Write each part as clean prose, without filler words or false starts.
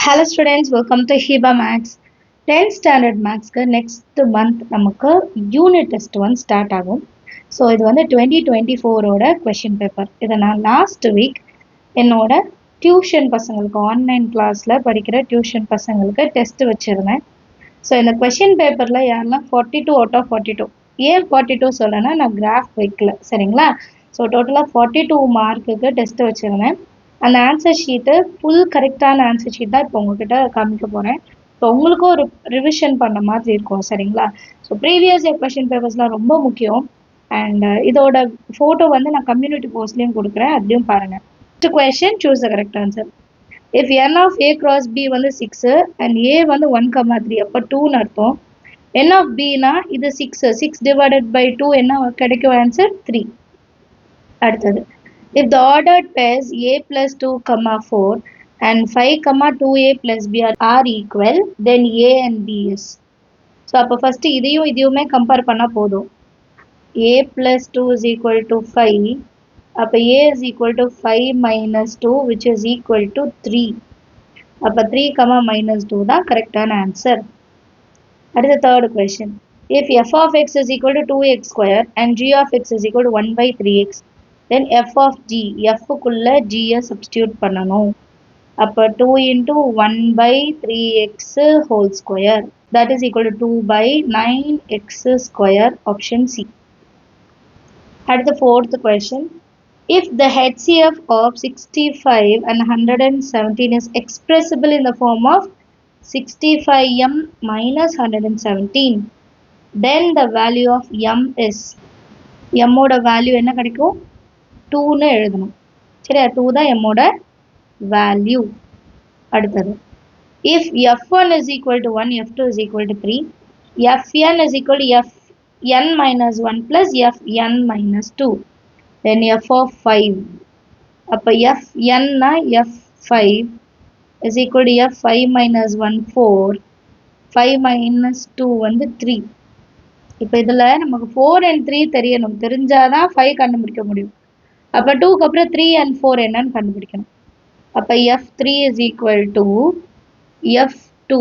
Hello students, welcome to Hiba Max. 10th standard Max next month நமக்கு unit test start ஆகும். So இது 2024ஓட question paper. இதை நான் last week என்னோட tuition பசங்களுக்கு ஆன்லைன் கிளாஸில் படிக்கிற டியூஷன் பசங்களுக்கு டெஸ்ட் வச்சுருந்தேன். ஸோ இந்த கொஷின் பேப்பரில் யாரெல்லாம் 42 அவுட் ஆஃப் 42 ஏன் 42 சொல்லனா நான் கிராஃப் வைக்கல, சரிங்களா? ஸோ டோட்டலாக 42 மார்க்குக்கு டெஸ்ட் வச்சுருந்தேன். அந்த ஆன்சர் ஷீட்டு ஃபுல் கரெக்டான ஆன்சர் ஷீட் தான் இப்போ உங்ககிட்ட காமிக்க போகிறேன். ஸோ உங்களுக்கும் ஒரு ரிவிஷன் பண்ண மாதிரி இருக்கும், சரிங்களா? ஸோ ப்ரீவியஸ் இயர் கொஷின் பேப்பர்ஸ்லாம் ரொம்ப முக்கியம். அண்ட் இதோட ஃபோட்டோ நான் கம்யூனிட்டி போஸ்ட்லேயும் கொடுக்குறேன், அதுலேயும் பாருங்கள். First question, choose the correct answer. If n of a cross b 6 and a 1,3 அப்போ 2ன்னு அர்த்தம். n ஆஃப் bனா இது 6 டிவைடட் பை 2 என்ன கிடைக்கும் ஆன்சர் 3. அடுத்தது, if the ordered pairs a plus 2, 4 and 5, 2a plus b are equal, then a and b is. So, அப்போ first இதையுமே compare பண்ணா போதும். a plus 2 is equal to 5. அப்போ a is equal to 5 minus 2 which is equal to 3. அப்போ 3, minus 2 தான் கரெக்டான answer. அடுத்த third question. If f of x is equal to 2x square and g of x is equal to 1 by 3x, then f of g, f குள்ள g substitute பண்ணணும். அப்போ 2 into 1 by 3x whole square, that is equal to 2 by 9x square, option C. அடுத்த fourth question. If the HCF of 65 and 117 is expressible in the form of 65m minus 117, then the value of m is, m ஓட value என்ன கிடைக்கும்? 2ன்னு எழுதணும், சரியா? 2 தான் எம்மோட value. அடுத்தது, if f1 is equal to 1, f2 is equal to 3, fn is equal to fn minus 1 plus fn minus 2, then f of 5. அப்போ fn னா f5 is equal to f5 minus 1 4, 5 minus 2 3. இப்போ இதில் நமக்கு 4 and 3 தெரியணும், தெரிஞ்சாதான் 5 கண்டுபிடிக்க முடியும். அப்போ 2க்கு அப்புறம் 3 and 4 என்னன்னு கண்டுபிடிக்கணும். அப்போ f3 is equal to f2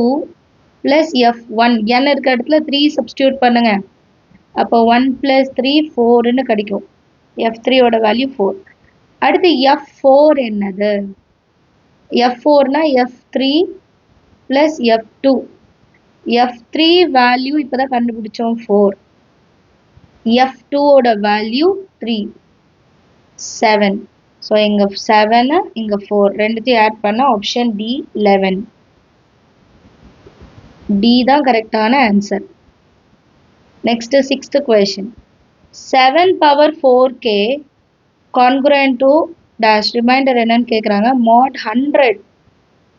plus f1, n இருக்க இடத்துல 3 substitute பண்ணுங்க. அப்போ 1 plus 3 4ன்னு கிடைக்கும். f3 ஓட வேல்யூ 4. அடுத்து f4 என்னது? f4னா f3 plus f2. f3 value இப்போதான் கண்டுபிடிச்சோம் 4. f2 ஓட வேல்யூ 3, 7. ஸோ இங்கே 7 இங்கே 4 ரெண்டுத்தையும் ஆட் பண்ண ஆப்ஷன் டி 11. டி தான் கரெக்டான answer. Next sixth question. 7 power 4k congruent to dash, remainder என்னன்னு கேட்குறாங்க. mod 100.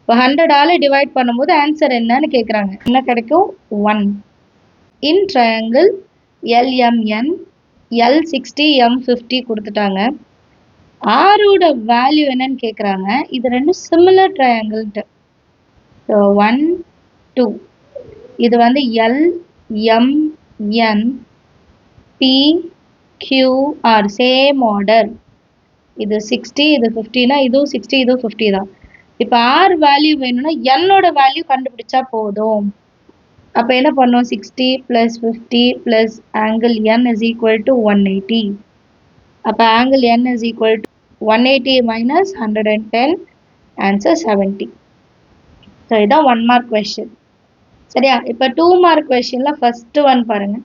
இப்போ 100ஆல் டிவைட் பண்ணும்போது ஆன்சர் என்னன்னு கேட்குறாங்க. என்ன கிடைக்கும்? 1. இன் ட்ரையாங்கிள் LMN L60 M50 கொடுத்துட்டாங்க. ஆரோட வேல்யூ என்னன்னு கேட்குறாங்க. இது ரெண்டும் சிமிலர் ட்ரையாங்கிள்ட்டு. ஸோ 1 2 இது LMN PQR சேம் ஆர்டர். இது 60 இது 50னா இதுவும் 60 இதுவும் 50 தான். இப்போ ஆர் வேல்யூ வேணும்னா என்னோட வேல்யூ கண்டுபிடிச்சா போதும். அப்போ என்ன பண்ணோம்? 60 + 50 + angle N is equal to 180. அப்போ angle N is equal to 180 minus 110, answer 70. So இதான் 1 mark question, சரியா? இப்போ 2 mark questionல ஃபர்ஸ்ட் ஒன் பாருங்க.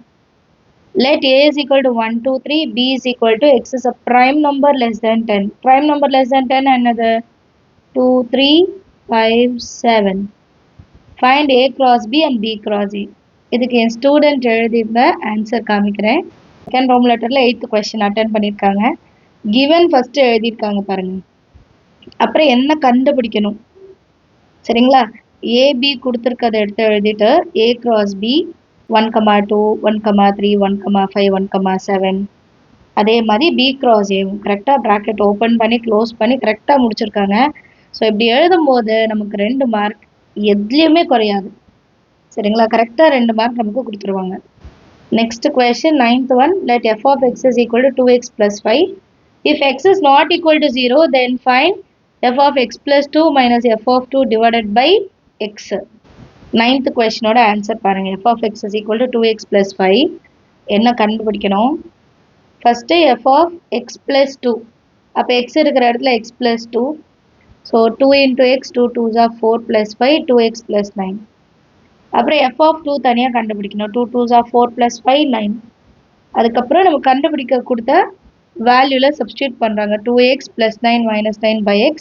let a is equal to 1 2 3, b is equal to x is a prime number less than 10. prime number less than 10 என்னது? 2 3 5 7. find a cross b and b cross a. இதுக்கு என் student எழுதியிருந்த answer காமிக்கிறேன். Second Rome லெட்டரில் 8th question attend பண்ணியிருக்காங்க. Given first எழுதியிருக்காங்க பாருங்க. அப்புறம் என்ன கண்டுபிடிக்கணும், சரிங்களா? ஏபி கொடுத்துருக்கத எடுத்து எழுதிட்டு a cross b 1, 2, 1, 3, 1, 5, 1, 7. அதே மாதிரி b cross a கரெக்டாக ப்ராக்கெட் ஓப்பன் பண்ணி க்ளோஸ் பண்ணி கரெக்டாக முடிச்சிருக்காங்க. ஸோ இப்படி எழுதும்போது நமக்கு 2 மார்க் எதுலேயுமே குறையாது, சரிங்களா? கரெக்டாக 2 மார்க் நமக்கு கொடுத்துருவாங்க. Next question 9th one. let f of x is equal to 2x plus 5. If x is not equal to 0, then find f of x plus 2 minus f of 2 divided by x. 9th question ஓட answer பாருங்க. f of x is equal to 2x plus 5. என்ன கண்டுபிடிக்கணும்? First f of x plus 2. அப்போ x இருக்கிற இடத்துல x plus 2. So 2 into x, 2 2s are 4 plus 5, 2x plus 9. அப்புறம் f of 2 தனியாக கண்டுபிடிக்கணும். 2 2s are 4 plus 5, 9. அதுக்கப்புறம் நம்ம கண்டுபிடிக்க கொடுத்த வேல்யூவில் சப்ஸ்டியூட் பண்ணுறாங்க. 2x plus 9 minus 9 by x.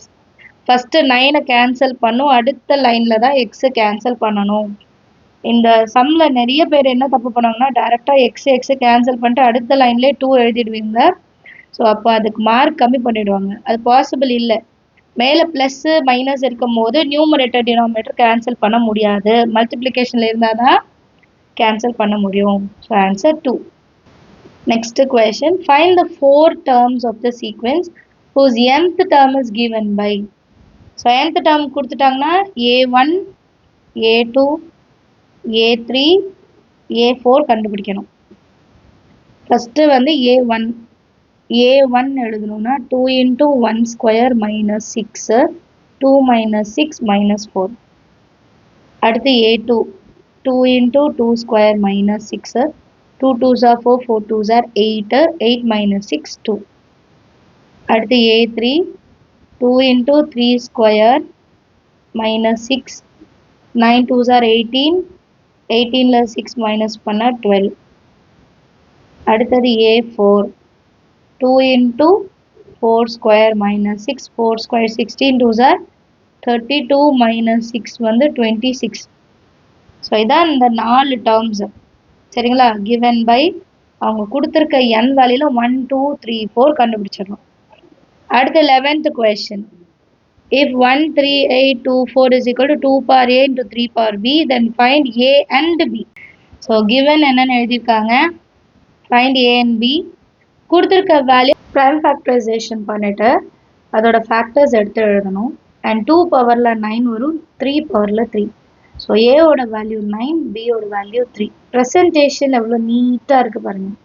First 9 cancel பண்ணும், அடுத்த லைனில் தான் எக்ஸை கேன்சல் பண்ணணும். இந்த சம்மில் நிறைய பேர் என்ன தப்பு பண்ணாங்கன்னா டேரெக்டாக எக்ஸை கேன்சல் பண்ணிட்டு அடுத்த லைன்லேயே 2 எழுதிடுவீங்க. ஸோ அப்போ அதுக்கு மார்க் கம்மி பண்ணிவிடுவாங்க. அது பாசிபிள் இல்லை. மேலே ப்ளஸ்ஸு மைனஸ் இருக்கும் போது நியூமரேட்டர் டினாமினேட்டர் கேன்சல் பண்ண முடியாது. மல்டிப்ளிகேஷனில் இருந்தால் தான் கேன்சல் பண்ண முடியும். So answer 2. Next question, find the 4 terms of the sequence whose nth term is given by. So nth term கொடுத்துட்டாங்கன்னா a1, a2, a3, a4 கண்டுபிடிக்கணும். ஃபஸ்ட்டு வந்து a1 எழுதணும்னா 2 into 1 square minus 6, 2 minus 6 minus 4. அடுத்து a2, 2 into 2 square minus 6, 2 2s are 4, 4 2s are 8, 8 minus 6, 2. அடுத்து a3, 2 into 3 square minus 6, 9 2s are 18, 18ல 6 minus பண்ணா 12. அடுத்தது a4, 2 into 4 square minus 6, 4 square 16 2s are 32 minus 6 வந்து 26. So இதான் இந்த 4 terms சரிங்களா. given by அவங்க கொடுத்துருக்க n வேல்யூல 1 2 3 4 கண்டுபிடிச்சிடணும். அடுத்து 11th question, if 1 3 8 2 4 is equal to 2 power a into 3 power b, then find a and b. So given என்னன்னு எழுதியிருக்காங்க, find a and b. கொடுத்துருக்க வேல்யூ ப்ரைம் ஃபேக்டரைசேஷன் பண்ணிவிட்டு அதோட ஃபேக்டர்ஸ் எடுத்து எழுதணும். அண்ட் 2 பவரில் 9 வரும், 3 பவரில் 3. ஸோ ஏவோட வேல்யூ 9, பியோட வேல்யூ 3. ப்ரெசன்டேஷன் எவ்வளோ நீட்டாக இருக்குது பாருங்கள்.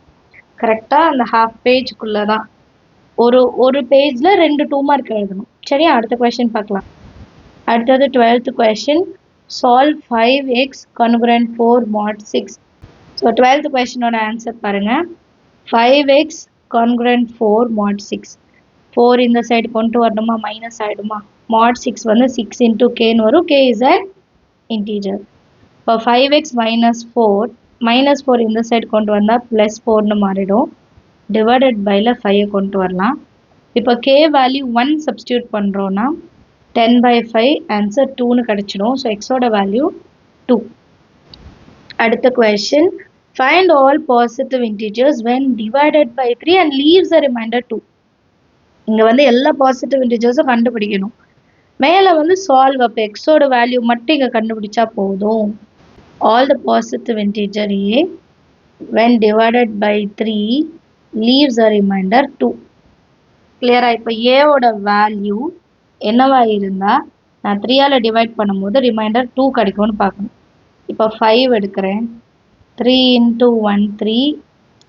கரெக்டாக அந்த ஹாஃப் பேஜுக்குள்ளே தான் ஒரு பேஜில் 2 2 மார்க் எழுதணும். சரியா, அடுத்த கொஷின் பார்க்கலாம். அடுத்தது 12th question, solve 5x congruent 4 mod 6. So 12th கொஷினோட ஆன்சர் பாருங்கள். 5x congruent 4 mod 6. 4 இந்த சைடு கொண்டு வரணுமா, மைனஸ் ஆகிடுமா. mod 6 வந்து 6 into kன்னு வரும். k is an integer. இப்போ 5x minus 4, minus 4 இந்த சைடு கொண்டு வந்தால் ப்ளஸ் 4ன்னு மாறிடும். டிவைடட் பைல 5 கொண்டு வரலாம். இப்போ k வேல்யூ 1 சப்ஸ்டியூட் பண்ணுறோன்னா 10 by 5 ஆன்சர் 2ன்னு கிடச்சிடும். ஸோ எக்ஸோட வேல்யூ 2. அடுத்த question, find all positive integers when divided by 3 and leaves a remainder 2. இங்கே வந்து எல்லா பாசிட்டிவ் இன்டிஜர்ஸும் கண்டுபிடிக்கணும். மேலே வந்து சால்வ், அப்போ எக்ஸோட வேல்யூ மட்டும் இங்கே கண்டுபிடிச்சா போதும். all the positive integer a when divided by 3 leaves a remainder 2. கிளியரா? இப்போ ஏவோட வேல்யூ என்னவா இருந்தால் நான் 3ஆல் டிவைட் பண்ணும்போது ரிமைண்டர் 2 கிடைக்கும்னு பார்க்கணும். இப்போ 5 எடுக்கிறேன், 3 into 1 3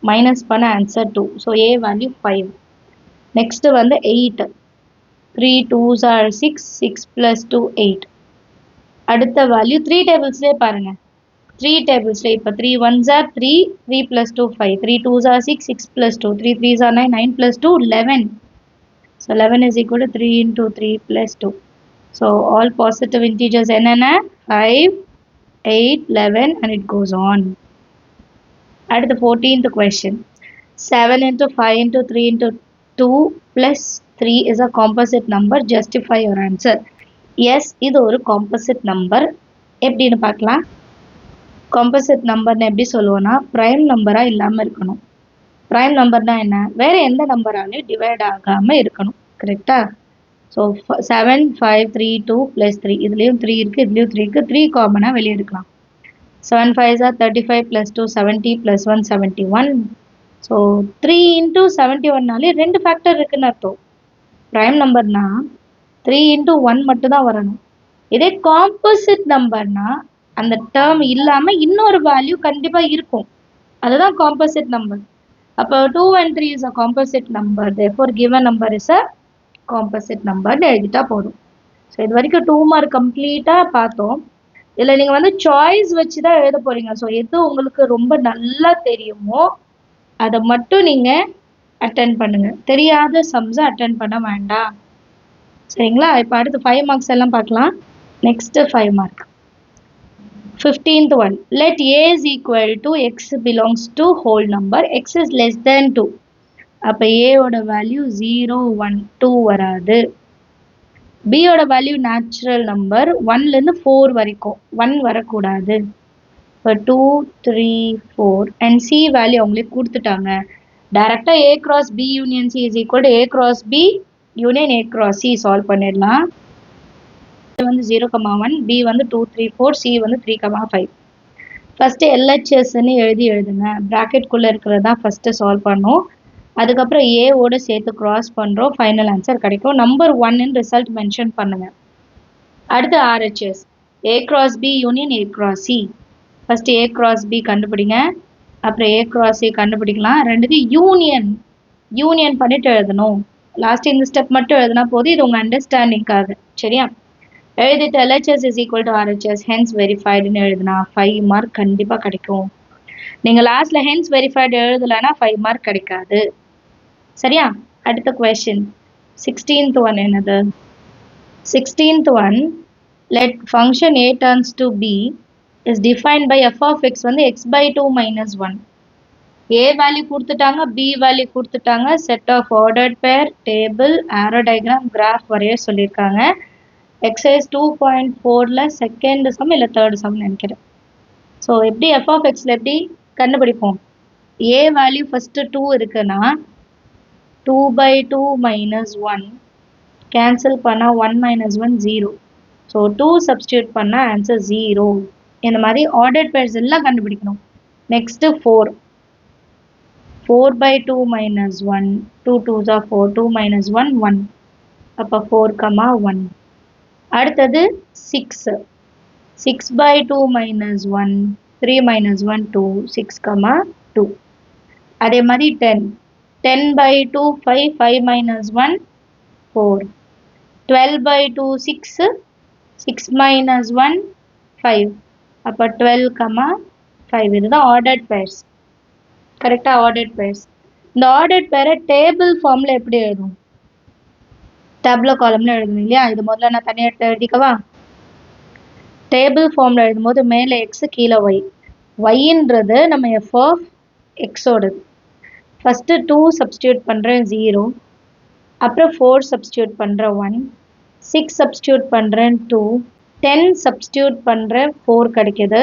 மைனஸ் பண்ண answer 2. So A value 5. Next வந்து 8, 3 2s are 6, 6 plus 2 8. அடுத்த வேல்யூ 3 டேபிள்ஸ்லேயே பாருங்கள். 3 டேபிள்ஸ்லேயே இப்போ 3 1s are 3, 3 plus 2 5, 3 2s are 6, 6 plus 2, 3 3s are 9, 9 plus 2 11. So 11 is equal to 3 into 3 plus 2. So all positive integers என்னென்ன, 5, 8, 11 and it goes on. அடுத்து 14th question, 7 into 5 into 3 into 2 plus 3 is a composite number. Justify your answer. Yes, இது ஒரு composite number. எப்படின்னு பார்க்கலாம். composite numberன்னு எப்படி சொல்லுவோன்னா, prime நம்பராக இல்லாமல் இருக்கணும். ப்ரைம் நம்பர்னா என்ன, வேறு எந்த நம்பராலையும் டிவைட் ஆகாமல் இருக்கணும். கரெக்டா? ஸோ 7 5 3 2 + 3, இதுலேயும் 3 இருக்குது, இதுலேயும் 3 இருக்குது. 3 காமனாக வெளியே எடுக்கலாம். 7 5s are 35 + 2 70 + 1 71. So 3 into 71நாலே 2 factor இருக்குன்னு அர்த்தம். ப்ரைம் நம்பர்னா 3 into 1 மட்டும்தான் வரணும். இதே காம்போசிட் நம்பர்னா அந்த டேர்ம் இல்லாமல் இன்னொரு வேல்யூ கண்டிப்பாக இருக்கும். அதுதான் காம்போசிட் நம்பர். அப்போ 2 and 3 is a composite number. Therefore, given number is a composite நம்பர்னு எழுதிட்டா போதும். ஸோ இது வரைக்கும் 2 மார்க் கம்ப்ளீட்டாக பார்த்தோம். இதில் நீங்கள் வந்து சாய்ஸ் வச்சு தான் எழுத போகிறீங்க. ஸோ எது உங்களுக்கு ரொம்ப நல்லா தெரியுமோ அதை மட்டும் நீங்கள் அட்டென்ட் பண்ணுங்கள். தெரியாத சம்ஸை அட்டென்ட் பண்ண வேண்டாம். சரிங்களா? இப்போ அடுத்து 5 மார்க்ஸ் எல்லாம் பார்க்கலாம். Next 5 mark. 15th one. Let a is equal to x belongs to whole number. X is less than 2. அப்போ a ஓட வேல்யூ 0, 1, 2 வராது. b ஓட வேல்யூ நேச்சுரல் நம்பர் 1லேருந்து 4 வரைக்கும் 1 வரக்கூடாது. இப்போ 2, 3, 4 and c வேல்யூ அவங்களே கொடுத்துட்டாங்க. டைரெக்டாக a cross b union c is equal to a cross b union a cross c solve பண்ணிடலாம். வந்து 0,1, b வந்து 2, 3, 4, c வந்து 3,5. ஃபஸ்ட்டு எல்ஹெச்எஸ்ன்னு எழுதுங்க. ப்ராக்கெட்குள்ளே இருக்கிறது தான் ஃபஸ்ட்டு சால்வ் பண்ணோம். அதுக்கப்புறம் ஏவோட சேர்த்து க்ராஸ் பண்ணுறோம். ஃபைனல் ஆன்சர் கிடைக்கும். நம்பர் 1ன்னு ரிசல்ட் மென்ஷன் பண்ணுங்கள். அடுத்து RHS A cross B union A cross C. First A cross B கண்டுபிடிங்க. அப்புறம் ஏ கிராஸ் சி கண்டுபிடிக்கலாம். ரெண்டுத்தையும் யூனியன் பண்ணிட்டு எழுதணும். லாஸ்ட் இந்த ஸ்டெப் மட்டும் எழுதினா போதும். இது உங்கள் அண்டர்ஸ்டாண்டிங்காக. சரியா? எழுதிட்டு LHS is equal to RHS hence வெரிஃபைடுன்னு எழுதுனா 5 மார்க் கண்டிப்பாக கிடைக்கும். நீங்கள் லாஸ்ட்டில் ஹென்ஸ் வெரிஃபைடு எழுதலைன்னா 5 மார்க் கிடைக்காது. சரியா? அடுத்த கொஸ்டின் 16th one என்னது? 16th one, let function a turns to b is defined by f of x வந்து x by 2 minus 1. a value கொடுத்துட்டாங்க, b வேல்யூ கொடுத்துட்டாங்க, set of ordered pair, table, arrow diagram, graph வரைய சொல்லியிருக்காங்க. Exercise 2.4ல் second sum இல்லை third sum நினைக்கிறேன். So எப்படி f of எக்ஸில் எப்படி கண்டுபிடிப்போம்? ஏ வேல்யூ ஃபஸ்ட்டு 2 இருக்குன்னா 2 by 2 minus 1 கேன்சல் பண்ணால் 1 minus 1 0. ஸோ 2 சப்ஸ்டியூட் பண்ணால் ஆன்சர் 0. இந்த மாதிரி ஆர்டர்ட் பேர்ஸ் எல்லாம் கண்டுபிடிக்கணும். Next 4 by 2 minus 1, 2 2s are 4, 2 minus 1 1. அப்போ 4,1. அடுத்தது 6 by 2 minus 1, 3 minus 1 2, 6,2. அதே மாதிரி 10 by 2 5 minus 1 4, 12 by 2 6 minus 1 5. அப்போ 12,5. இதுதான் ஆர்டர்ட் பேர்ஸ். கரெக்டாக ஆர்டர்ட் பேர்ஸ். இந்த ஆர்டர்ட் பேரை டேபிள் ஃபார்மில் எப்படி எழுதும்? டேபிளோ காலம்னு எழுதணும் இல்லையா? இது முதல்ல நான் தனியாக எழுதிக்கவா? டேபிள் ஃபார்மில் எழுதும்போது மேலே எக்ஸு கீழே ஒய். ஒய்ன்றது நம்ம எஃப் ஆஃப் எக்ஸோடது. ஃபஸ்ட்டு 2 சப்ஸ்டியூட் பண்ணுறேன் 0, அப்புறம் 4 சப்ஸ்டியூட் பண்ணுறேன் 1, 6 சப்ஸ்டியூட் பண்ணுறேன் 2, 10 சப்ஸ்டியூட் பண்ணுறேன் 4 கிடைக்கிது.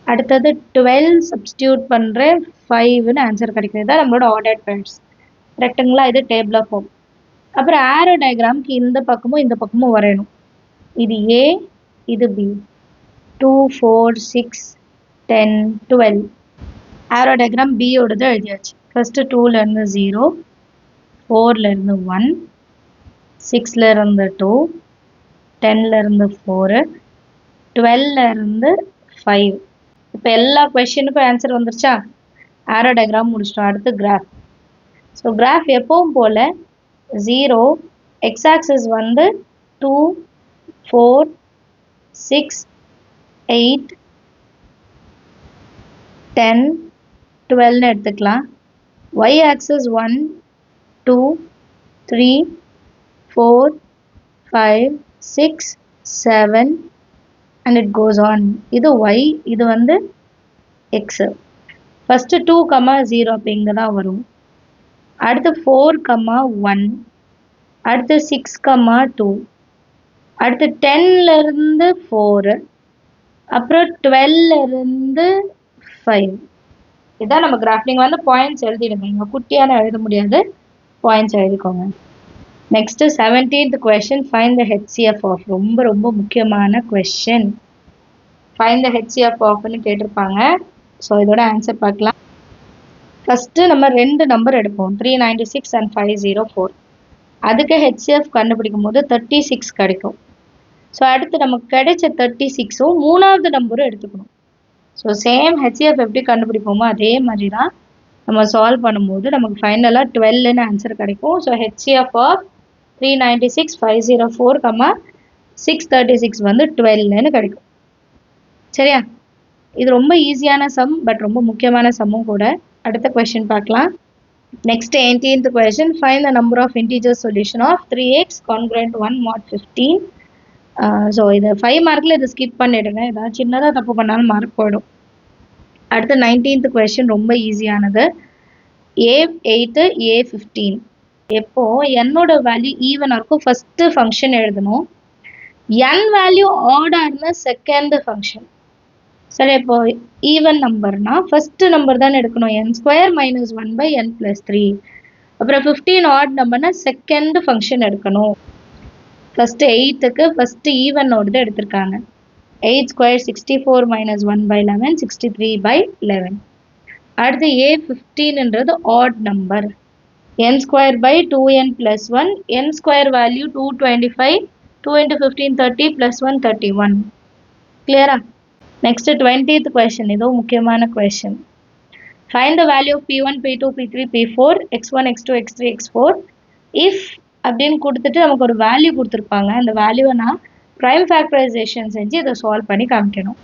அடுத்தது 12 சப்ஸ்டியூட் பண்ணுறேன் 5ன்னு ஆன்சர் கிடைக்கிது. தான் நம்மளோட ஆர்டர்ட் பேர்ஸ். கரெக்டுங்களா? இது டேபிள் ஆஃப் ஃபார்ம். அப்புறம் ஆரோ டயக்ராம்க்கு இந்த பக்கமும் இந்த பக்கமும் வரையணும். இது ஏ, இது பி. 2 4 6 10 12. ஆரோ டயக்ராம் பியோடது எழுதியாச்சு. ஃபஸ்ட்டு 2லேருந்து 0, 4லேருந்து 1, 6லேருந்து 2, 10லேருந்து 4, 12லேருந்து 5. இப்போ எல்லா கொஷினுக்கும் ஆன்சர் வந்துருச்சா? ஆரோ டயக்ராம் முடிச்சிட்டோம். அடுத்து கிராஃப். ஸோ கிராஃப் எப்பவும் போல் 0, எக்ஸ் ஆக்சிஸ் வந்து 2, 4, 6, 8, 10, 12ன்னு எடுத்துக்கலாம். y axis 1, 2, 3, 4, 5, 6, 7 and it goes on. இது y, இது வந்து x. ஃபஸ்ட்டு 2,0 அப்போ இங்கே தான் வரும். அடுத்து 4,1, அடுத்து 6,2, அடுத்து 10லேருந்து 4, அப்புறம் 12லேருந்து 5. இதான் நம்ம கிராஃப். நீங்கள் வந்து பாயிண்ட்ஸ் எழுதிடுங்க. இங்கே குட்டியான எழுத முடியாது, பாயிண்ட்ஸ் எழுதிக்கோங்க. Next 17th question, find the HCF of. ரொம்ப ரொம்ப முக்கியமான கொஷின். ஃபைண்ட் த ஹெச்சிஎஃப் ஆஃப்னு கேட்டிருப்பாங்க. ஸோ இதோட ஆன்சர் பார்க்கலாம். ஃபஸ்ட்டு நம்ம 2 நம்பர் எடுப்போம், 396 and 504. அதுக்கு ஹெச்சிஎஃப் கண்டுபிடிக்கும் போது 36 கிடைக்கும். ஸோ அடுத்து நமக்கு கிடைச்ச 36ம் 3வது நம்பரும் எடுத்துக்கணும். ஸோ சேம் ஹெச்சிஎஃப் எப்படி கண்டுபிடிப்போமோ அதே மாதிரி தான் நம்ம சால்வ் பண்ணும்போது நமக்கு ஃபைனலாக 12ன்னு ஆன்சர் கிடைக்கும். ஸோ HCF ஆஃப் 396, 504, 636 வந்து 12ன்னு கிடைக்கும். சரியா? இது ரொம்ப ஈஸியான சம், பட் ரொம்ப முக்கியமான சம்மும் கூட. அடுத்த கொஸ்டின் பார்க்கலாம். Next 18th question, find the number of integer solution of 3x congruent 1 mod 15. So இது 5 மார்க்கில் இதை ஸ்கிப் பண்ணிடுங்க, ஏதாவது சின்னதாக தப்பு பண்ணாலும் மார்க் போயிடும். அடுத்த 19th கொஸ்டின் ரொம்ப ஈஸியானது. A8 A15. எப்போ என்னோட வேல்யூ ஈவனாக இருக்கும் ஃபஸ்ட்டு ஃபங்க்ஷன் எழுதணும், n வேல்யூ ஆர்டர்னா செகண்ட் ஃபங்க்ஷன். சரி, இப்போ ஈவன் நம்பர்னா ஃபர்ஸ்ட் நம்பர் தான் எடுக்கணும், n² - 1/n + 3. அப்புறம் 15 ஆட் நம்பர்னா செகண்ட் ஃபங்க்ஷன் எடுக்கணும். ஃபர்ஸ்ட் 8க்கு ஃபர்ஸ்ட் ஈவனோடு தான் எடுத்திருக்காங்க. 8² 64 - 1/11, 63/11. அடுத்து A15ன்றது add number, n² 2n + 1, n² value 225, 2 × 15 30 + 1 31. கிளியரா? நெக்ஸ்ட் 20th கொஸ்டின், இதோ முக்கியமான question. Find the value of P1, P2, P3, P4, x1, x2, x3, x4 if அப்படின்னு கொடுத்துட்டு நமக்கு ஒரு வேல்யூ கொடுத்துருப்பாங்க. அந்த வேல்யூவை நான் ப்ரைம் ஃபேக்டரைசேஷன் செஞ்சு இதை சால்வ் பண்ணி காமிக்கணும்.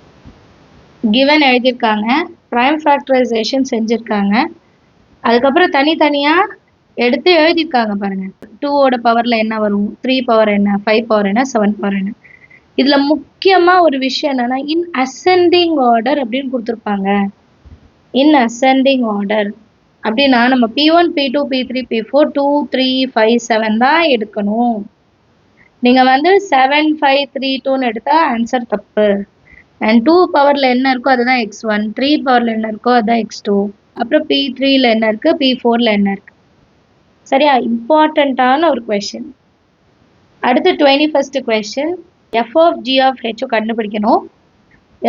கிவன் எழுதியிருக்காங்க, ப்ரைம் ஃபேக்டரைசேஷன் செஞ்சுருக்காங்க, அதுக்கப்புறம் தனித்தனியாக எடுத்து எழுதியிருக்காங்க பாருங்கள். 2ஓட பவரில் என்ன வரும், 3 பவர் என்ன, 5 பவர் என்ன, 7 பவர் என்ன. இதில் முக்கியமாக ஒரு விஷயம் என்னென்னா இன் அசெண்டிங் ஆர்டர் அப்படின்னு கொடுத்துருப்பாங்க. இன் அசெண்டிங் ஆர்டர் அப்படின்னா நம்ம P1, P2, P3, P4, 2, 3, 5, 7 தான் எடுக்கணும். நீங்கள் வந்து 7, 5, 3, 2ன்னு எடுத்தால் ஆன்சர் தப்பு. அண்ட் 2 பவரில் என்ன இருக்கோ அதுதான் x1, 3 பவரில் என்ன இருக்கோ அதுதான் x2, அப்புறம் P3ல என்ன இருக்குது, P4ல என்ன இருக்குது. சரியா? இம்பார்ட்டண்ட்டான ஒரு கொஸ்டின். அடுத்து 21st question, f of g of h கண்டுபிடிக்கணும்.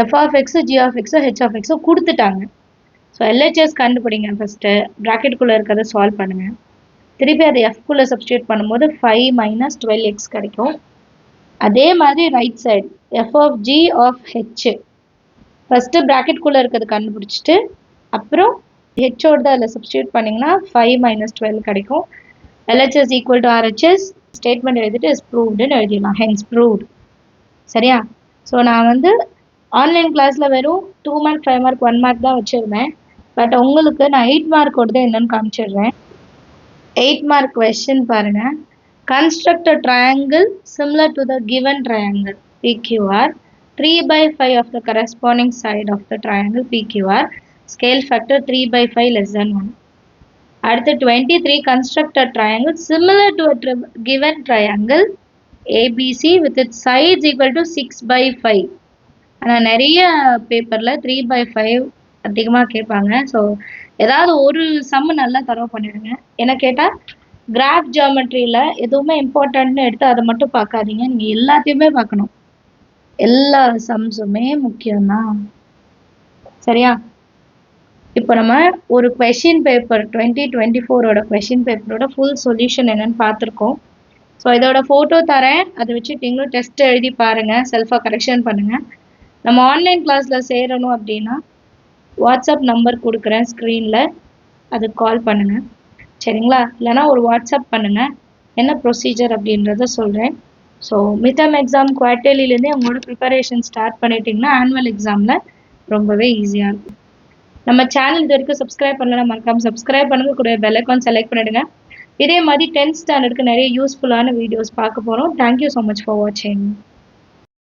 f of x, g of x, h of x கொடுத்துட்டாங்க. ஸோ LHS கண்டுபிடிங்க. ஃபஸ்ட்டு ப்ராக்கெட்டுக்குள்ளே இருக்கிறத சால்வ் பண்ணுங்கள். திருப்பி அதை எஃப்குள்ளே சப்ஸ்டியூட் பண்ணும்போது 5 - 12x கிடைக்கும். அதே மாதிரி right side f of g of h first ப்ராக்கெட்டுக்குள்ளே இருக்கிறது கண்டுபிடிச்சிட்டு அப்புறம் ஹெச்சோட அதில் சப்ஸ்டியூட் பண்ணிங்கன்னா 5 - 12 கிடைக்கும். LHS equal to RHS statement எழுதிட்டு இஸ் ப்ரூவ்டுன்னு எழுதிடலாம். Hence proved. சரியா? ஸோ நான் வந்து ஆன்லைன் கிளாஸில் வெறும் 2 மார்க், 5 மார்க், 1 மார்க் தான் வச்சுருந்தேன். பட் உங்களுக்கு நான் 8 மார்க்கோடு தான் என்னென்னு காமிச்சிடுறேன். 8 மார்க் கொஸ்டின் பாருங்கள். Construct a triangle similar to the given triangle PQR. 3/5 of the corresponding side of the triangle PQR. Scale factor 3/5 less than 1. அடுத்து 23, construct a triangle similar to a given triangle ABC with its sides equal to 6/5. ஆனால் நிறைய பேப்பரில் 3/5 அதிகமாக கேட்பாங்க. So ஏதாவது ஒரு சம்மு நல்லா தரவு பண்ணிடுங்க. என்ன கேட்டால் கிராஃப் ஜியோமெட்ரியில் எதுவுமே இம்பார்ட்டன்ட்னு எடுத்து அதை மட்டும் பார்க்காதீங்க, நீங்கள் எல்லாத்தையுமே பார்க்கணும். எல்லா சம்ஸுமே முக்கியம்தான். சரியா? இப்போ நம்ம ஒரு கொஷின் பேப்பர் 2024ஓட கொஷின் பேப்பரோட ஃபுல் சொல்யூஷன் என்னன்னு பார்த்துருக்கோம். ஸோ இதோட ஃபோட்டோ தரேன், அதை வச்சு நீங்களும் டெஸ்ட் எழுதி பாருங்கள், செல்ஃபாக கரெக்ஷன் பண்ணுங்கள். நம்ம ஆன்லைன் கிளாஸில் சேரணும் அப்படின்னா வாட்ஸ்அப் நம்பர் கொடுக்குறேன் ஸ்க்ரீனில், அதுக்கு கால் பண்ணுங்கள். சரிங்களா? இல்லைனா ஒரு வாட்ஸ்அப் பண்ணுங்கள், என்ன ப்ரொசீஜர் அப்படின்றத சொல்கிறேன். ஸோ மிட்டம் எக்ஸாம் குவார்ட்டர்லிலேருந்தே உங்களோட ப்ரிப்பரேஷன் ஸ்டார்ட் பண்ணிட்டீங்கன்னா ஆனுவல் எக்ஸாமில் ரொம்பவே ஈஸியாக இருக்கும். நம்ம சேனல் இது வரைக்கும் சப்ஸ்கிரைப் பண்ணலாம், மறக்காமல் சப்ஸ்கிரைப் பண்ணுங்க, கூட பெல் ஐகான் செலக்ட் பண்ணிடுங்க. இதே மாதிரி 10th ஸ்டாண்டர்டுக்கு நிறைய யூஸ்ஃபுல்லான வீடியோஸ் பார்க்க போகிறோம். தேங்க்யூ ஸோ மச் ஃபார் வாட்சிங்.